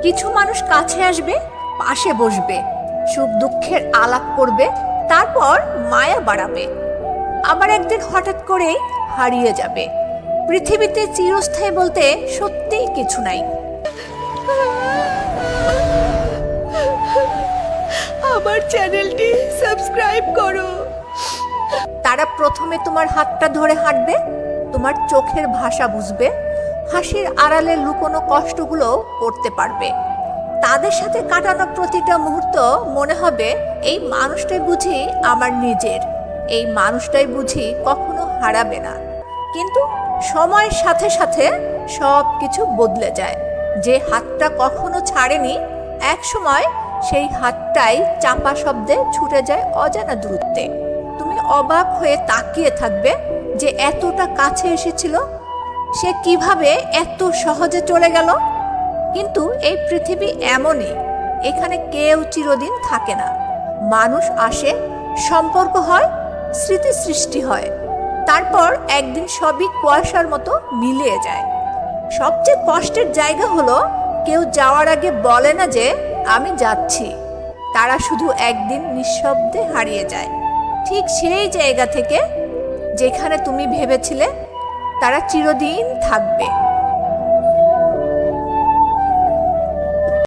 কিছু মানুষ কাছে আসবে, পাশে বসবে, সুখ দুঃখের আলাপ করবে, তারপর মায়া বাড়াবে। আবার একদিন হঠাৎ করেই হারিয়ে যাবে। পৃথিবীতে চিরস্থায়ী বলতে সত্যিই কিছু নাই। আমার চ্যানেলটি সাবস্ক্রাইব করো। তারা প্রথমে তোমার হাতটা ধরে হাঁটবে, তোমার চোখের ভাষা বুঝবে, হাসির আড়ালে লুকোনো কষ্টগুলো পড়তে পারবে। তাদের সাথে কাটানো প্রতিটা মুহূর্ত মনে হবে এই মানুষটাই বুঝি আমার নিজের, এই মানুষটাই বুঝি কখনো হারাবে না। কিন্তু সময়ের সাথে সাথে সব কিছু বদলে যায়। যে হাতটা কখনো ছাড়েনি, এক সময় সেই হাতটাই চাপা শব্দে ছুটে যায় অজানা দূরত্বে। তুমি অবাক হয়ে তাকিয়ে থাকবে যে এতটা কাছে এসেছিল, সে কিভাবে এত সহজে চলে গেল। কিন্তু এই পৃথিবী এমনই, এখানে কেউ চিরদিন থাকে না। মানুষ আসে, সম্পর্ক হয়, স্মৃতি সৃষ্টি হয়, তারপর একদিন সবই কুয়াশার মতো মিলিয়ে যায়। সবচেয়ে কষ্টের জায়গা হলো কেউ যাওয়ার আগে বলে না যে আমি যাচ্ছি। তারা শুধু একদিন নিঃশব্দে হারিয়ে যায়, ঠিক সেই জায়গা থেকে যেখানে তুমি ভেবেছিলে তারা চিরদিন থাকবে।